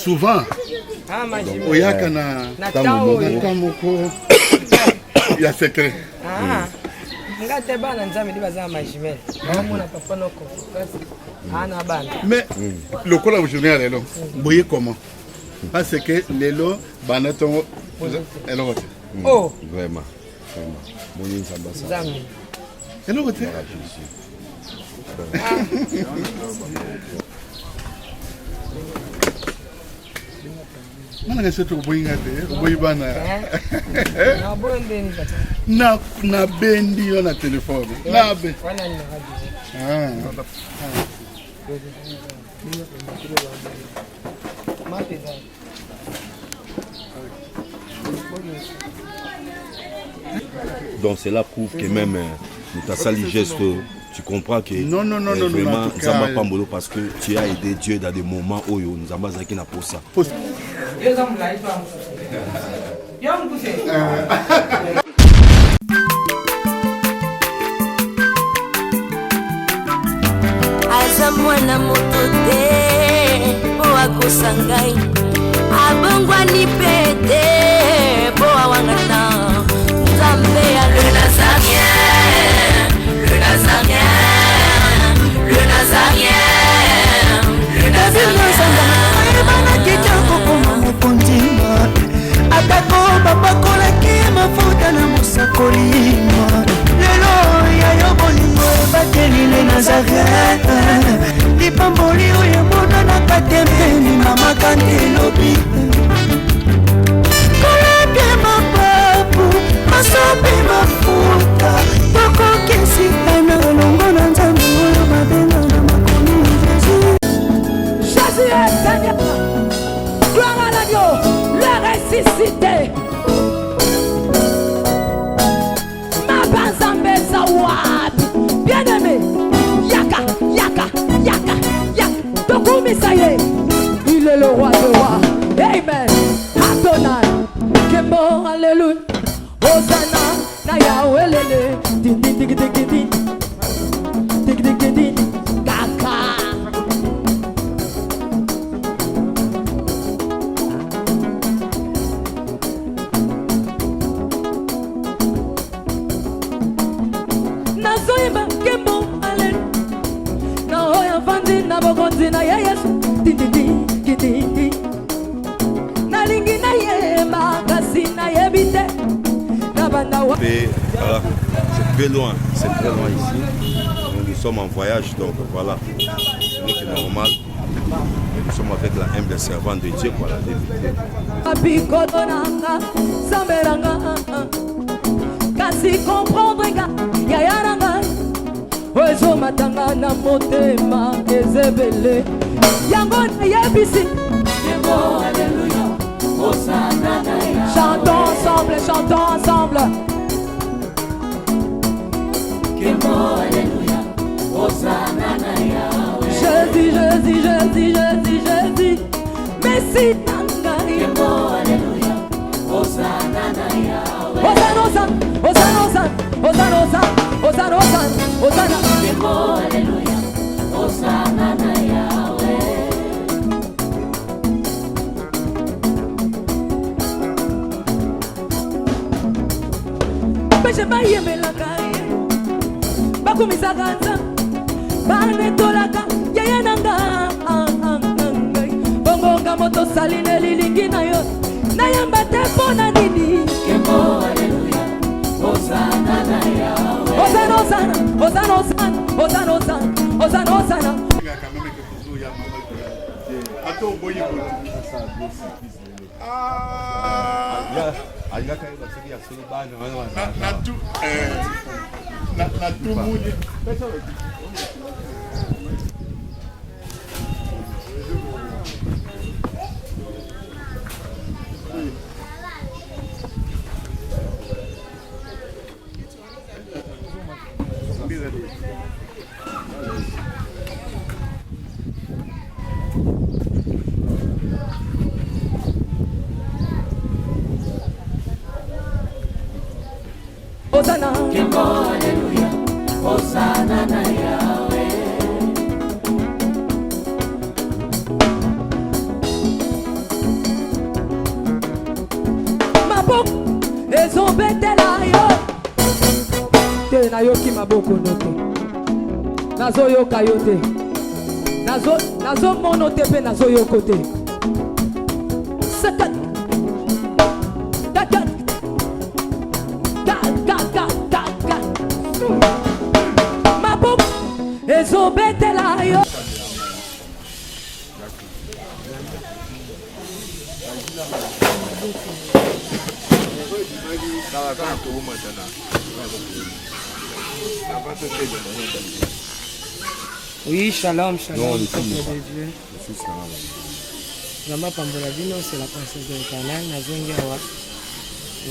souvent oyaka na tamoko ya secret ngate bana nzambe ndi baza majimel mwana papa noko ana bana mais le cola aujourd'hui à l'élo boye comment parce que l'élo bana tongo élo oh vraiment moni nzamba ça nzambe élo côté Mana setu boyinga te boyibana na bonde ni kata na bendi yo na telefone na be wana ni radio donc cela prouve que même ta sali geste tu comprends que non vraiment Nzamba Pambolo parce que tu as aidé Dieu dans des moments où Nzamba Zaki n'a pas ça. Aza mwana moto te po akosangai abongwani pete po awangata Nzambe ya le Nazarien, le Nazarien, le Nazarien, le Nazarien. Bana kitoko koma mopondima atako babakolaki mafuta na mosakolima lelo ya yo bolingo ebateli le Nazarien lipamboli oyo emonanaka tembeni mama kandelobi kolapie mapapu masopi mafuta tokokisikana longo na nzambe oyo babenga na makomi Jésus est Seigneur. Gloire à l'agneau, le ressuscité. Ma banzambe zawadi. Bien-aimé. Yaka, yaka, yaka, yaka. Tokumi saye. Il est le roi de rois. Amen. Adonai. Kembo, alléluia. Hosanna, na Yahweh lele. Din din din din din din. Din din din din. Kaka. Nazoyeba kembo alléluia. Na hoya vandi na bogonzi na yesu. Din din din din din. Na lingi na yema kasi na yebite. Et voilà, c'est très loin ici. Nous sommes en voyage, donc voilà, c'est normal. Nous sommes avec la humble servante de Dieu, voilà. Kasi comprendre nga yaya nanga ozo matanga na motema ezebele yango na yebisi yebo alléluia Hosanna na ya chantons ensemble yebo alléluia Hosanna na ya Jésus Messi nanga yebo alléluia Hosanna na ya Hosanna. Yebo, alléluia. Hosanna na Yahweh. Peche ba yemelaka ye. Bakumisaka nza. Banetolaka yaya nanga. Bongonga moto saline lilingi na yo. Nayamba te pona nini. Yebo, alléluia. Hosanna na Yahweh. Hosanna, Hosanna, Hosanna, Hosanna, Hosanna, Hosanna. Hosanna, Hosanna, Hosanna, ezobetela yo te nayoki maboko no te nazoyoka yo te nazomono te mpe nazoyoko te sekat kakat kakakakaka maboko ezobetela yo Oui, shalom, shalom, peuple de Dieu. Nzamba pambola bino, c'est la princesse de l'Éternel. Nazongi awa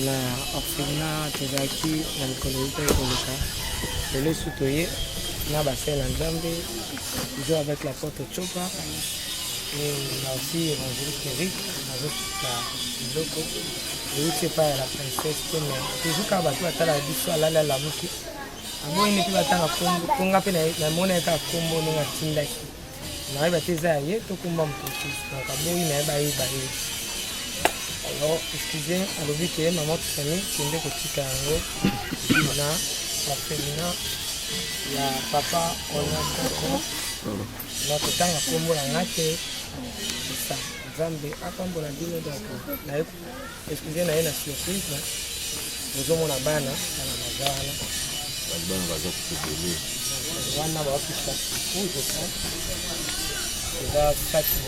na orphelinat tozalaki na mikolo yuta ekoleka lelo esu toye na bassin na Nzambe toujours avec l'apôtre Chopa et na aussi évangéliste Eric nazokisa biloko euti epai ya la princesse te mais toujours kaka bato batala biso alali alamuki amoyini mpe batanga kombo mponga mpe namona ye kaka kombo ndenge atindaki nayeba te eza ya ye tokumba motoki donc aboyi nayeba yeba ye alors excusez alobi ke mama tosani kende kotika yango na orphelinat ya papa ona koko na kotanga kombo na nga te esa Nzambe apambola bino donc naye excusez na ye na surprise ozomona bana bana baza wana bana baza kutebele wana baopisa uzo eza saki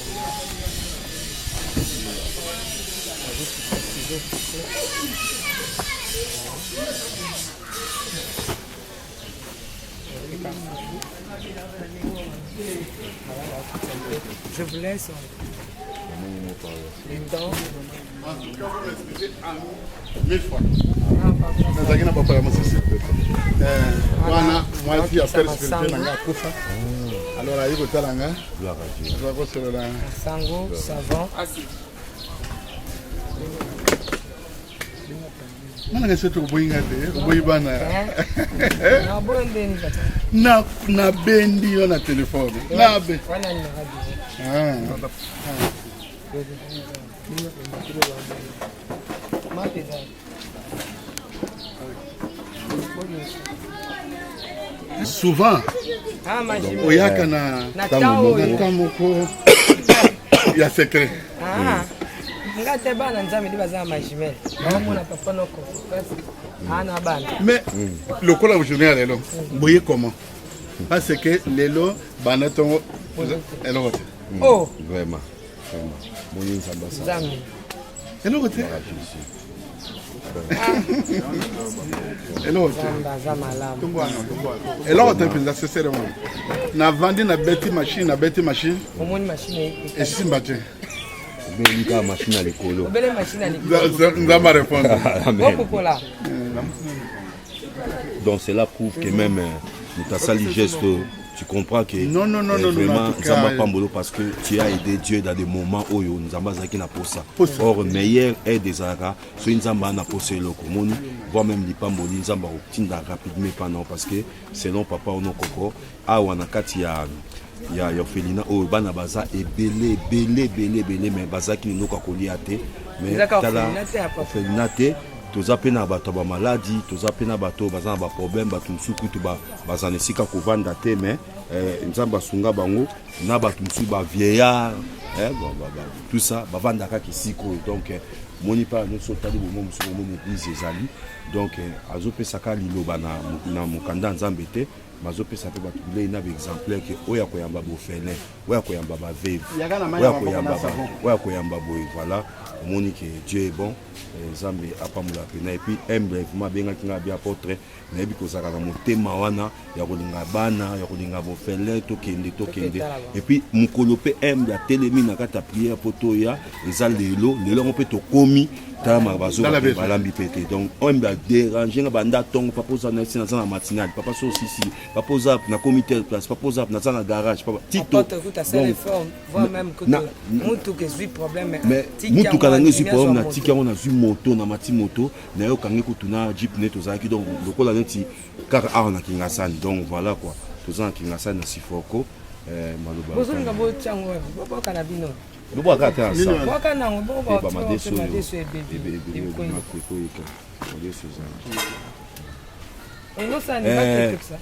je vous laisse les temps. Mille fois. Nazaki na papa ya masisi. Wana mwasi ya père spirituel na nga kufa. Alors ayi kotala nga. Gloire à Dieu. Za koselola. Sango, savon. Mana ngese to boyinga te, boyi bana. Na bonde ni kata. Na bendi yo na téléphone. Na be. Wana ni radio. Souvent, oyaka na tamoko ya secret. Ngate bana Nzambe ndi baza majimel. Bamona papa noko kasi ana bana. Mais lokola journée lelo, boye comment? Parce que lelo bana tongo elo. Oh, Vraiment. Mon Nzamba ça. Nzambe. Elo côté. Elo côté. Nzamba malamu. Elo côté penza sincèrement. Na vandi na beti machine. Omoni machine et simba te. Belika machine à l'écolo. Obele machine à l'écolo. Nzamba répondre. Okokola. Donc cela prouve que même nous t'as sali geste. Tu comprends que non, vraiment Nzamba Pambolo parce que tu as aidé Dieu dans des moments où Nzamba Zaki n'a pas ça. Or meilleur est des Zara, soit Nzamba n'a pas ça lokomoni, voire même les Pamboli Nzamba obtient rapidement pendant parce que selon papa ono koko, a wanakati ya orphelinat au bana baza et belé mais baza qui nous kakoli ate mais tala orphelinat toza pena bato ba maladie toza pena bato baza na ba problème bato musuku to baza nesika kovanda te mais Nzamba sunga bango na bato musu ba vieillard tout ça bavanda ka kisiko donc moni pa no sotali bo musu mo église ezali donc azopesa ka liloba na mukanda Nzambe te bazopesa pe bato bile na exemplaire que oya koyamba bofele oya koyamba ba veuve oya koyamba boy voilà moni que Dieu est bon Nzambe apamula pena et puis humble benga kinga bien apôtre na ebi kozaka na motema wana ya kolinga bana ya kolinga bofele tokende et puis mukolo pe humble ya telemi na kata prière poto ya eza lelo on peut to komi tama bazo balambi pété donc on va déranger na banda tongo papa za na sina na matinale papa so sisi papa za na comité place papa za na na garage papa tito tout à fait réforme voire même que mutu que suis problème mais mutu kana ngi problème na tika on a vu moto na mati moto na yo kangi kutuna jeep neto za ki donc lokola neti car a na kingasani donc voilà quoi tous en kingasani na sifoko maloba bozonga bo chango bo kana bino Bobo akata ça. Boka nango bobo ba madeso.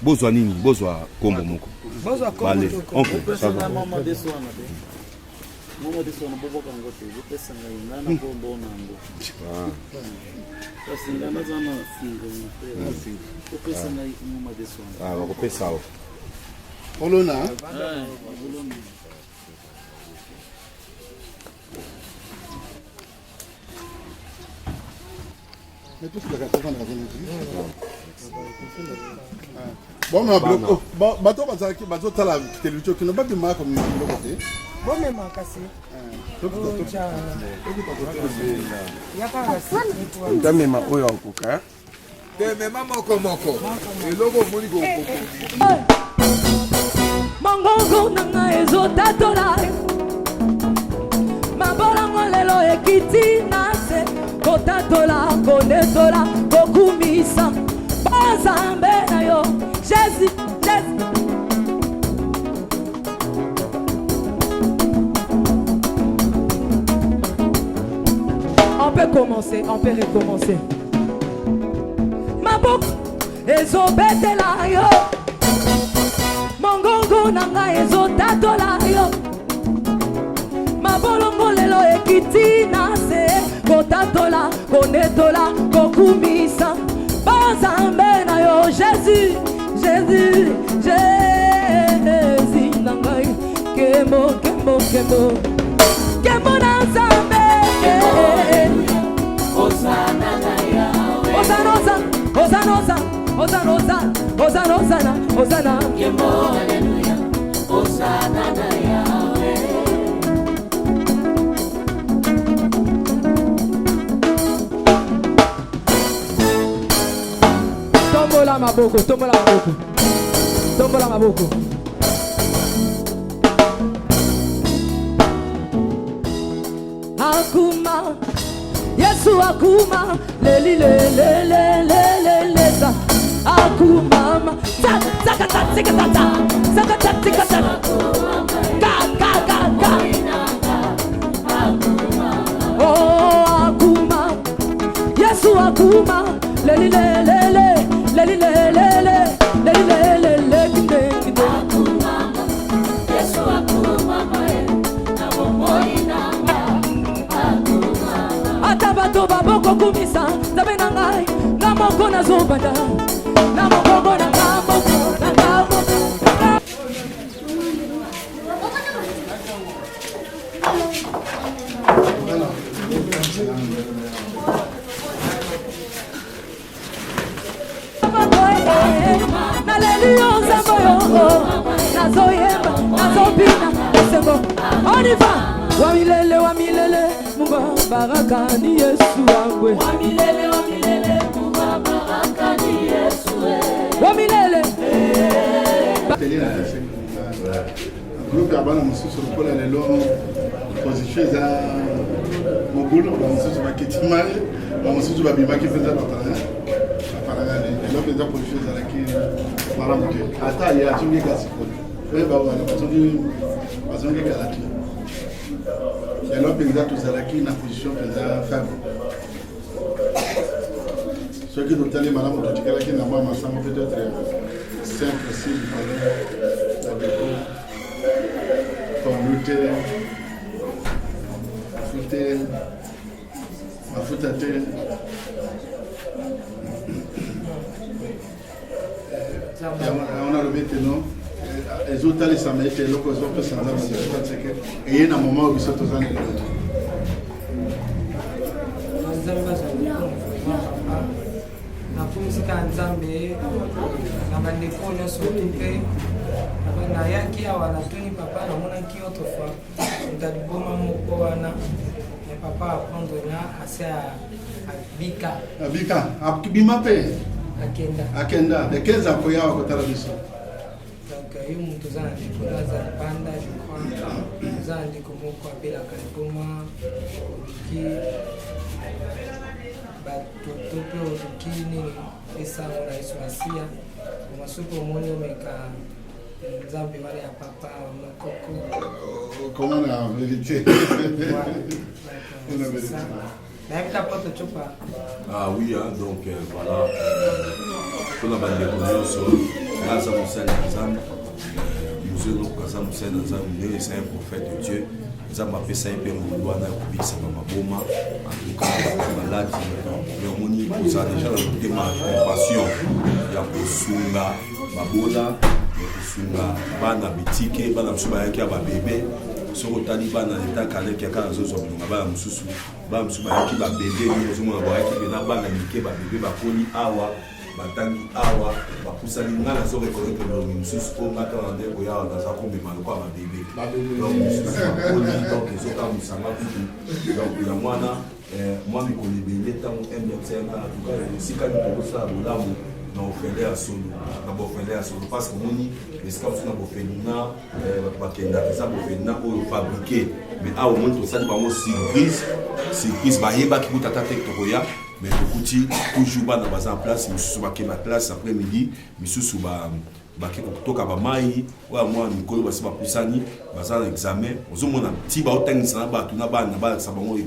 bozwa nini bozwa kombo moko bale oncle ça va bakopesa awa olona bato bazotala television kino babimaka biloko te ntamema oyo akoka temema mokomoko eloko omoni mongongo nanga ezotatola mabolango lelo ekiti na se kotatola konetola kokumisa bazambe na yo Jésus. On peut commencer, on peut recommencer. Maboko ezobetela yo mongongo nanga ezotatola yo mabolongo lelo ekiti na se kotatola konetola kokumisa bazambe na yo Jésus nangai kemo na nzambe Osana na Yahweh Osana kemo haleluya Osana na Yahweh Tombola maboko Akuma Yesu akuma leli sa akuma zakata ka oh akuma Yesu akuma leli Atabato baboko kumisa zabe na ngai ngamoko na zobanda namoko na ngamoko on y va wamilele munga baraka ni Yesu wangwe wamilele munga baraka ni Yesu wamilele groupe abana mususu lokola lelo position za mobulo bamususu bakitimale bamususu babimaki mpenza baparanga lelo mpenza position ezalaki malamu te ata ye azongeka sikoyo oyo bawana bazongeka te lelo mpenza tozalaki na position mpenza faible soki totali malamu totikalaki na mwa masango peut-être 5 6 na deko tondute mafuta te on a levé teno ezotalisa ete eloko ezopesa nzambe seke eye na moma oyo biso toza na eloko nakumisika nzambe na bandeko nyonso mpe nayaki awa natuni papa namonaki autrefois ntaliboma moko wana me papa aprendre na ase abika abima mpe akenda de 15 akoyawa kotala biso donc yo moto oza na ndeko aza libanda je crois oza na ndeko moko apelaka liboma oluki bato mpe oluki nini esango na yesu masiya omasuki omoni omeka nzambe wana ya papa mokoko comment la vérité la vérité Ah oui, hein, donc voilà. Pour la bande de connaissances, grâce à Moussel Nazam, c'est un prophète de Dieu. Nous avons fait ça un peu mon doigt dans le public, ça va m'aboma. En tout cas, malade, mais on y a déjà dans le thème de passion. Il y a Kosunga, Babola, Kosunga, Bana Bitike, Bana Msuba Yaki, Bébé. Sur le Taliban, dans l'état calé qui a quand ils ont Bana Msusu, Bana Msuba Yaki, Bébé, nous avons Yaki, Bana Mike, Bébé, Bakoli, Awa. Batangi awa bakusali ngana so reconnaître que le musus au matin en dé boya dans sa combi malko ba bébé donc musus donc ils sont comme ça donc il y a moi mi connais bien temps M5 en tout cas si quand on ça là na ofele à solo parce que moni les scouts na bofena bakenda ça bofena ou fabriquer mais à au moins tout ça ba mo surprise ba yeba ki kutata tek to ya. Mais écoutez, toujours dans la place, je suis sur la classe après-midi, je suis sur la toka ba mai wa moi mikolo basi ba pusani baza na examen ozomona ti ba otangisa na bato na bana ba sa bango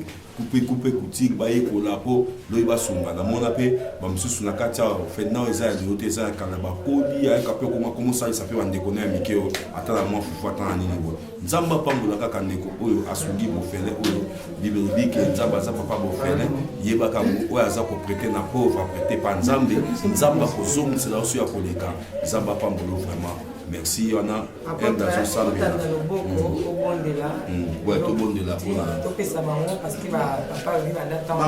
couper coutir ba ekola po lo ba sunga na mona pe ba msusu na kati ya fait na eza de hoteza kana ba kodi ya ka pe comment ça fait bande kona mikeo atala moi fufu atana nini bo nzamba pambola kaka ndeko oyo asungi bo fele oyo bible ke nzamba za papa bo fele yeba ka oyo aza ko prêter na pauvre prêter pa nzambe nzamba ko zomu c'est là aussi ya koleka nzamba vraiment merci on a un dans son salle ouais tout le monde est là parce que papa lui va d'attendre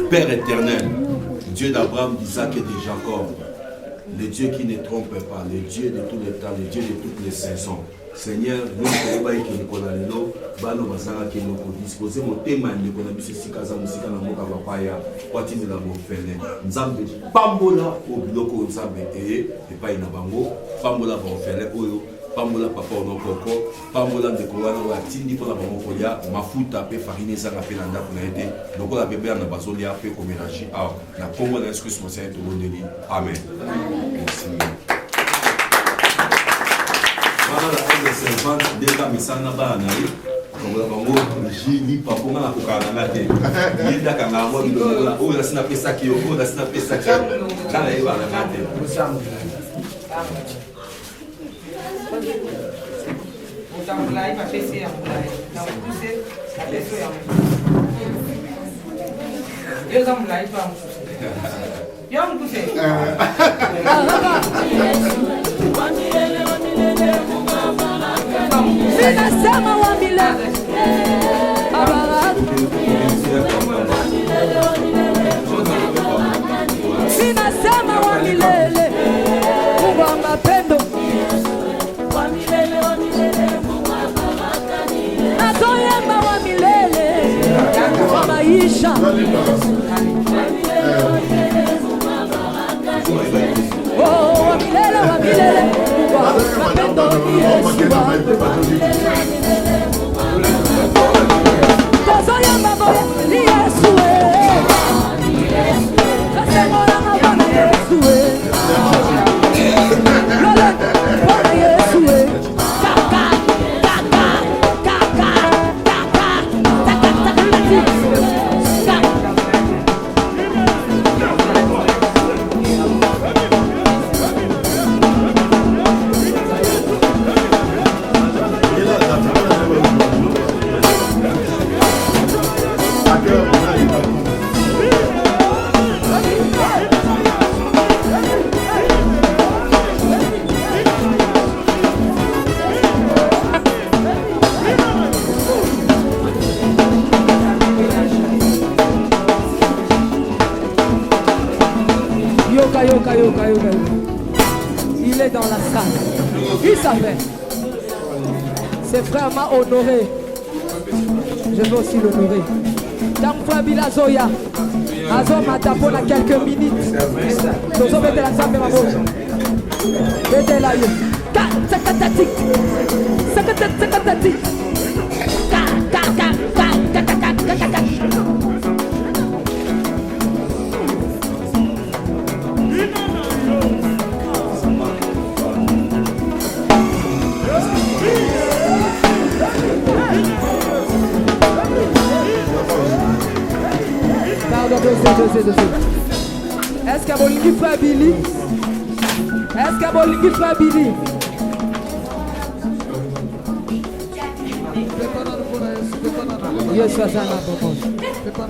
Père éternel, Dieu d'Abraham, d'Isaac et de Jacob, le Dieu qui ne trompe pas, le Dieu de tous les temps, le Dieu de toutes les saisons. Seigneur, nous avons disposé mon thème de l'économie, c'est Kaza Musika Namoka Papaya, Wati de la Mofene, Nzambe, Pambola, au Biloko Nzambe, et pas Inabango, Pambola Bofele, Oyo, Pambola Papa Onokoko, Pambola de Kowana, Tindi pour la Bamokoya, Mafuta, Pe Farine Zanga Pelanda pour l'aider, donc la bébé en Abazolia, Pe Koménachi, la Congo d'excuse, mon Seigneur, tout le monde dit Amen. Merci. La servante d'État Missana Banari, comme la bango, Jili, Papona, la Kokanate, Yida Kanamo, ou la Snapesaki, ou la Snapesaki, Kanaïva, la Nate. Sinasema wa milele Sinasema wa milele Mungu wa mapendo Natoyema wa milele wa maisha Oh wa milele Mungu wa mapendo ni Yesu Tozoyema moya ni Yesu Kasemora mabana Yesu Lole bona Yesu Kaka Yoka. Il est dans la salle. Il savait. Ses frères m'ont honoré. Je veux aussi l'honorer. Dans frère Bilazoya. Azo Matapo dans quelques minutes. Nous sommes de la salle de ma bouche. Mettez là. Sakatatik. Est-ce que Bolingi frère Billy? Est-ce que Bolingi frère Billy? Yes, ça n'a pas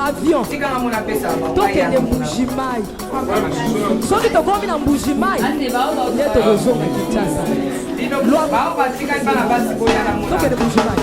avion. Toke de Mbujimai. Soki tokomi na Mbujimai. Yeto kozonga Kinshasa. Toke de Mbujimai.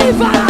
y va.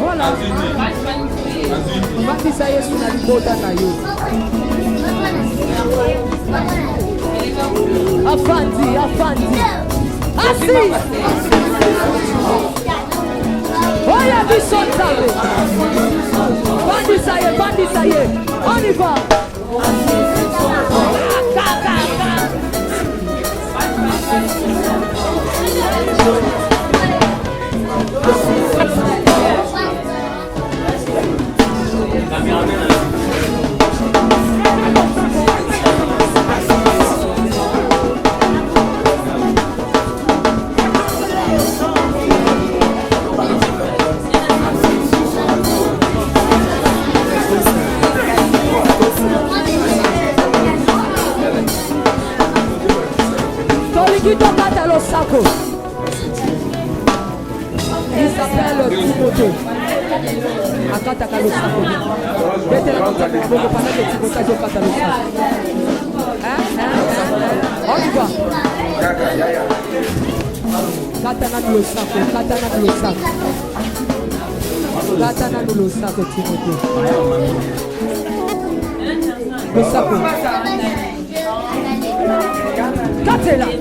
Voilà. Ça y est, sur la libota na yo. Afandi. Assis. Oya bison tabe. Bandi ça y est. On y va. Il s'appelle Timothée. Akata Kalosako. On y va. Katana Losako Timothée. Losako. Katela.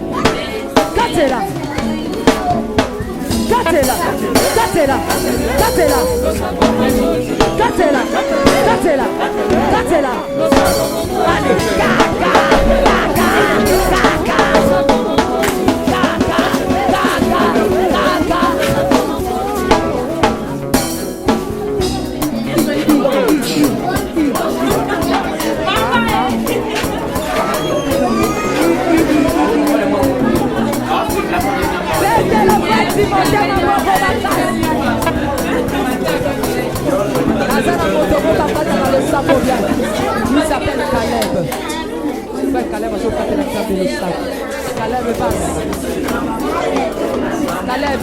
Allez, il s'appelle Caleb.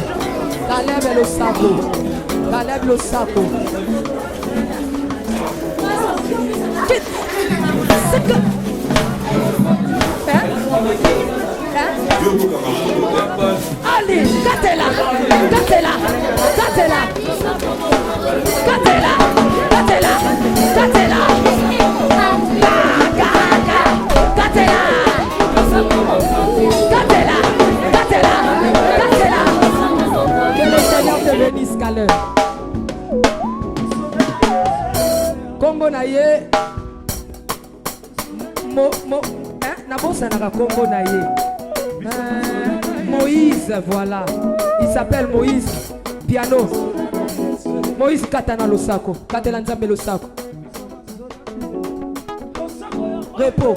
Caleb est le sapo. Caleb le sapo. Allez, Katela. Que le Seigneur te bénisse, Caleb. Combo naye. Combo naye. Moïse, voilà. Il s'appelle Moïse. Piano. Moïse Katana Losako. Katela Nzambe Losako. Repos.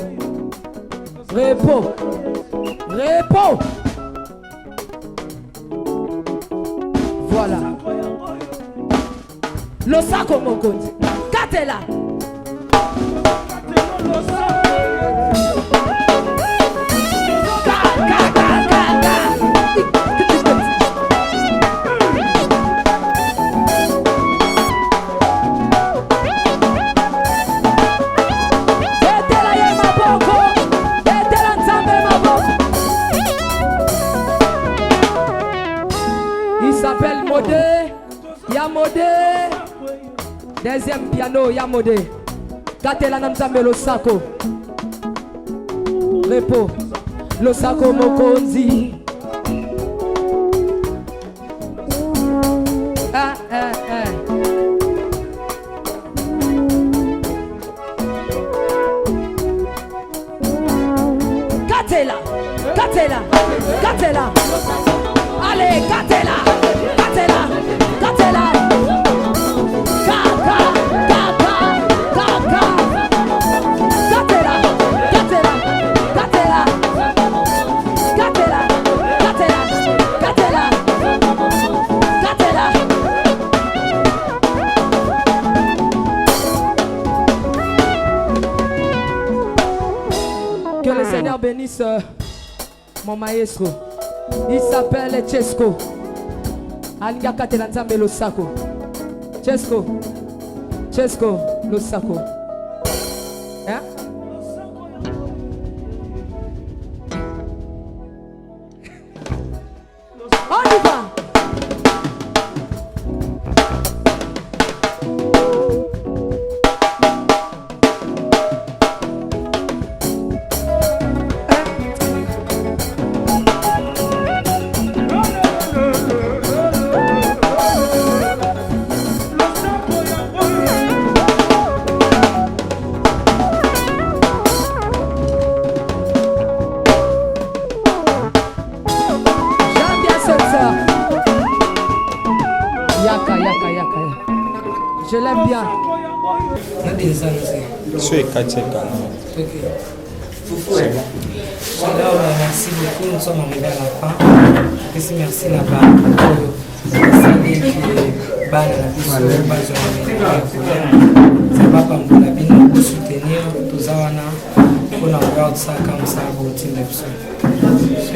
Voilà. Losako Mokonzi. Katela. Deuxième piano, Yamode. Katela Namzambe Losako. Repo. Losako Mokonzi. Katela. Katela. Katela. Allez, Katela. Katela. Katela. Que le Seigneur bénisse mon maestro. Il s'appelle Chesco. Alinga Katela Nzambe Losako. Chesco. Chesco Losako. Hein? On y va. Je l'aime bien. Alors, merci beaucoup, nous sommes arrivés à la fin. Merci là-bas. Ça va pas me soutenir, tout ça, on a regarde ça comme ça, pour le team de ce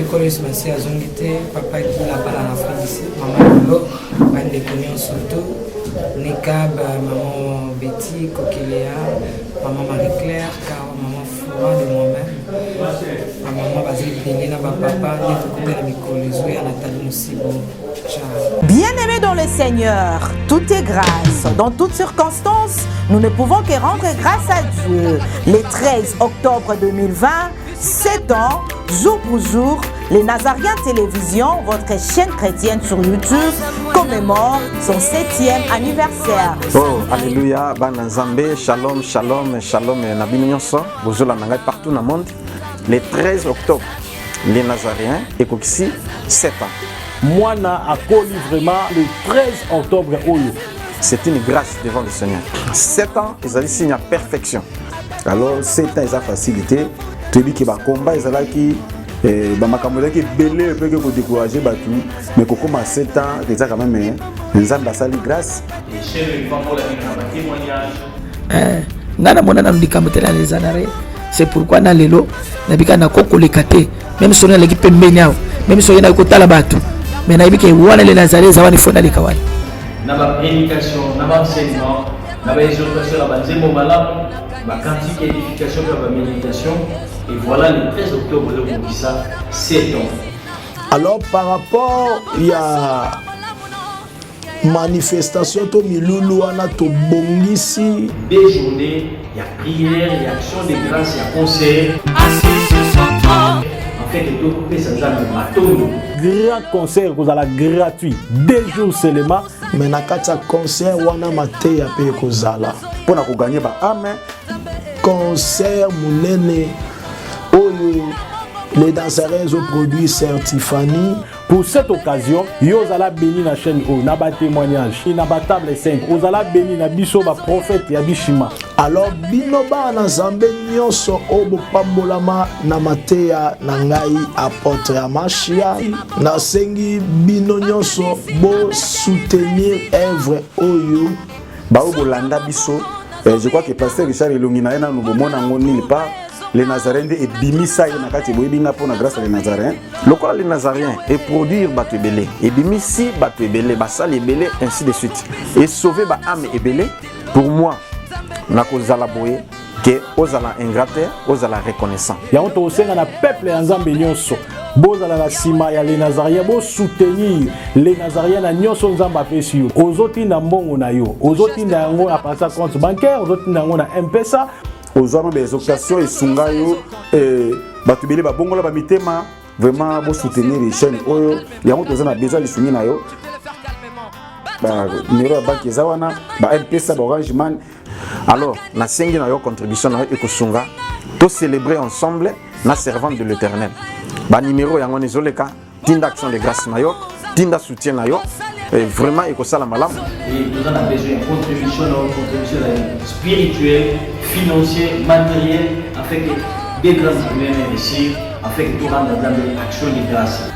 que je suis à Zongité, papa qui l'a pas à la fin ici, maman Lolo, bande de cognon surtout. Nekab, maman Betty, Coqueléa, maman Marie-Claire, maman Flora de moi-même, maman Basile Pénina, papa, Nathalie Moussibo. Bien-aimés dans le Seigneur, tout est grâce. Dans toutes circonstances, nous ne pouvons que rendre grâce à Dieu. Le 13 octobre 2020, 7 ans, jour pour jour, les Nazariens Télévision, votre chaîne chrétienne sur YouTube, commémore son 7e anniversaire. Oh, alléluia, Banazambe, shalom, shalom, shalom, Nabi Nyonso, Bozola Nangai partout dans le monde. Le 13 octobre, les Nazariens, Ekokisi, 7 ans. Moi, a accueilli vraiment le 13 octobre. C'est une grâce devant le Seigneur. 7 ans, ils ont signé à perfection. Alors, 7 ans, ils ont facilité. Tu dis qu'il va combat, ils ont qui bamakambola qui belé peut que décourager battu mais qu'on commence 7 ans déjà quand même les ambassades grâce et chez le pour la témoignage nana mona na mdikamotela les anare c'est pourquoi na lelo na bika na koko le kate même si on a l'équipe pembeni même si on a kota la batu mais na bika wana les nazaré za wani fona le kawali na ba prédication na ba enseignement na ba exhortation na ba nzembo malamu ba cantique édification na ba méditation. Et voilà le 13 octobre de Moukissa, 7 ans. Alors par rapport, il y a manifestation to milulu wana to bongisi. Des journées, il y a prière, il y a action de grâce, il y a concert. En fait, tout coupé, ça nous a grand concert, vous allez gratuit, 2 jours seulement. Mais na kata concert wana mate ya pe kozala. Pour na ko gagner ba amen. Concert munene. Les danseurs ont produit Certifani. Pour cette occasion, ils allons bénir la chaîne O, na ba témoignage, na ba table 5. Ils allons bénir na biso ba prophète ya bishima. Alors binoba na zambe nyonso obo pambolama na mateya na ngai apôtre Amashia na sengi bino nyonso bo soutenir œuvre oyo ba obo landa biso. Je crois que pasteur Richard Elongina na nous mona ngoni pas. Les Nazaréens et bimisa na kati boyebinga pour la grâce les Nazaréens. Local les Nazaréens et produire batu belé et bimisi batu belé basa les belé ainsi de suite et sauver ba âme et belé pour moi na kozala boye que ozala ingrate ozala reconnaissant. Ya on to senga na peuple nzambe nyonso bozala na sima ya les Nazariens, bo soutenir les Nazariens na nyonso nzamba pesi yo. Ozotinda mbongo na yo, ozotinda yango à partir compte bancaire, ozotinda yango na M-Pesa, ozama des occasions et sungayo batubele ba bongola ba mitema vraiment bo soutenir les chaînes oyo yango tozana besoin de sungi na yo. Ba numéro ya banque ezawana ba M-Pesa ba Orange Man. Alors na sengi na yo contribution na yo ekosunga to célébrer ensemble na servante de l'Éternel. Ba numéro yango nezoleka tinda action de grâce na yo, tinda soutien na yo. Et vraiment ekosala malamu. Et nous avons besoin de contribution spirituelle, financière, matérielle, afin que des grâces humaines réussir, afin que tout rendre dans l'action de grâce.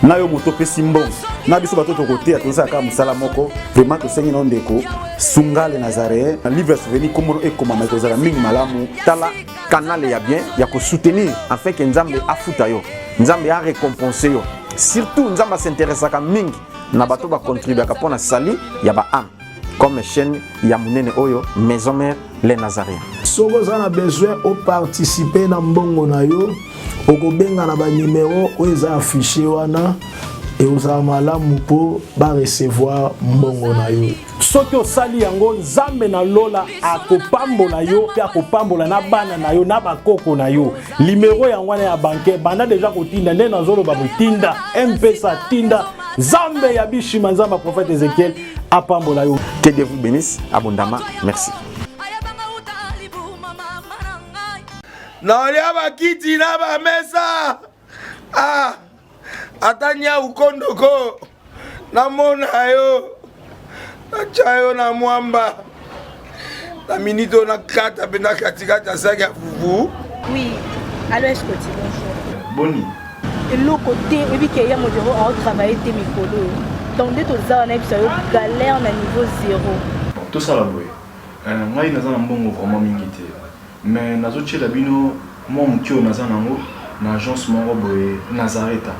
Na yo moto pesi mbongo na biso bato to côté atoza ka musala moko vraiment to sengi na ndeko sunga les Nazaréens na livre souvenir comme et comme ma kozala mingi malamu tala canal ya bien ya ko soutenir afin que nzambe afuta yo nzambe a récompenser yo surtout nzambe s'intéresse ka mingi na bato ba contribuer ka pona sali ya ba am comme chaîne ya munene oyo maison mère les Nazaréens. Soko za na besoin au participer na mbongo na yo okobenga na ba numéro oyo eza affiché wana et oza malamu po ba recevoir mbongo na yo. Soki osali yango nzambe na lola akopambola yo pe akopambola na bana na yo na bakoko na yo. Numéro yango wana ya bancaire banda déjà kotinda nde nazoloba botinda M-Pesa tinda Zambe ya bishima nzamba prophète Ézéchiel apambola yo. Que Dieu vous bénisse abondamment. Merci. Naolia bakiti na ba mesa. Ah. Atanya ukondoko. Na mona yo. Achayo na mwamba. Na minito na kata bena katikata saki ya fufu. Oui. Allô, est-ce que tu bonjour. Boni. Et l'autre côté, et puis qu'il y a mon bureau à travailler tes micros. Donc dès que tu as un épisode galère na niveau 0. Tout ça là boy. Ngai naza na mbongo vraiment mingi te. Mais nazo tchela bino mon mutio naza nango na agence moko boy Nazareta.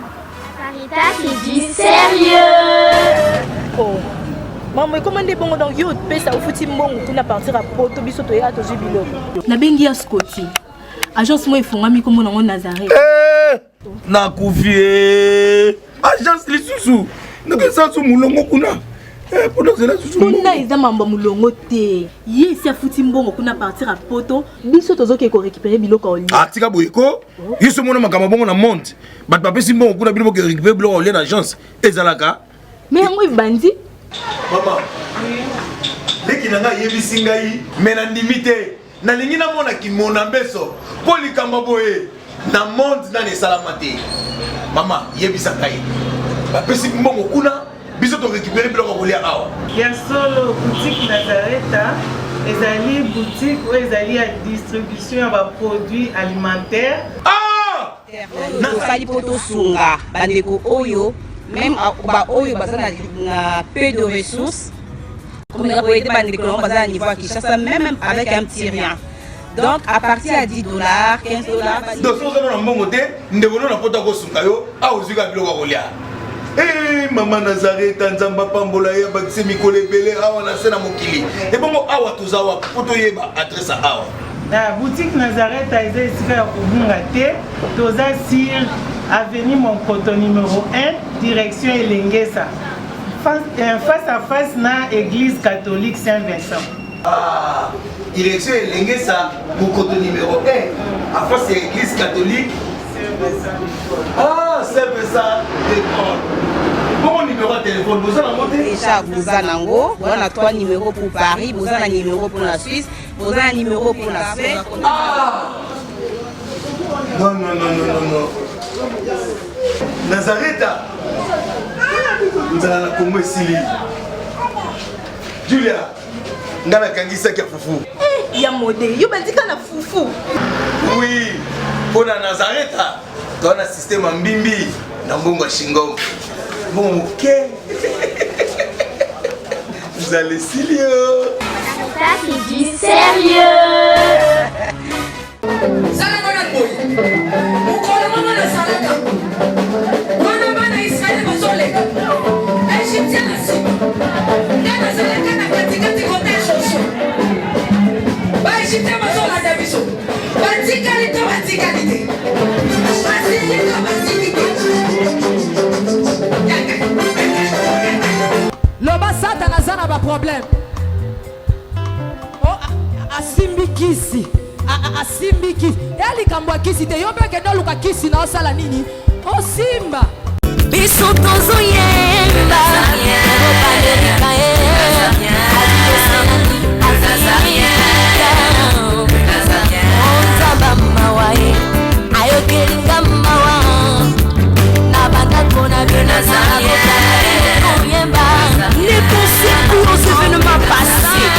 Sarita qui dit sérieux. Oh. Maman, comment des bons donc yo pe ça au fouti mbongo tu na partir à poto biso to ya to jibilo. Na bengi ya Scotty. Agence moi ifungami comme nango Nazareta. Na kufie. Agence lisusu. Naka sa su mulongo kuna. Pour nous là susu. Kuna iza mambo mulongo te. Ye si afuti mbongo kuna partir à poto biso tozoke ko récupérer biloko oli. Ah tika boyeko. Yeso mona makama bongo na monte. Bat papesi mbongo kuna biloko ko récupérer biloko oli na agence. Ezalaka. Mais yango bandi. Mama. Leki nanga yebisi ngai mena ndimite. Na lingi na mona ki mona beso. Poli kamba boye. Na monde na ne salamate. Mama yebisa ngai. Bapesi mbongo kuna biso to récupérer biloko kolia awa. Ya solo boutique Nazareta ezali boutique où ezali à distribution ya ba produits alimentaires. Ah! Na sali poto sunga bandeko oyo même ba oyo bazana na peu de ressources. Comme la boîte bandeko bazana niveau à Kinshasa même avec un petit rien. Donc à partir à $10, $15. Donc si vous avez un bon côté, nous devons nous apporter au sungayo à ozuka biloko kolia. Eh maman Nazareta nzamba pambola ya bakise mikole belé awa na sena mokili. Et bon awa tozawa poto yeba adresse awa. La boutique Nazareta est ici à Kubungate, toza sur avenue Monkoto numéro 1, direction Elengesa. Face à face na église catholique Saint-Vincent. Ah, direction Elengesa, Monkoto numéro 1, à face de l'église catholique Ah, c'est ça, d'accord. Bon numéro de téléphone, vous avez monté déjà, vous avez on a 3 numéros pour Paris, vous avez un numéro pour la Suisse, vous avez un numéro pour la Suisse. Ah non, non, non, non, non, non. Nazareta nous allons la Congo Sili. Julia, nous allons la Kangisa qui a foufou. Eh, il y a modé, il y a un foufou. Oui, pour la Nazareta, tu as un système en bimbi, dans Bongo Shingo. Bon, ok. Vous allez Silio. Ça qui dit sérieux. Batikali to batikali te. Basili ko basili te. simbiki ya likambo ya kisi te yo mpe kende oluka kisi na osala nini osimba biso tozoye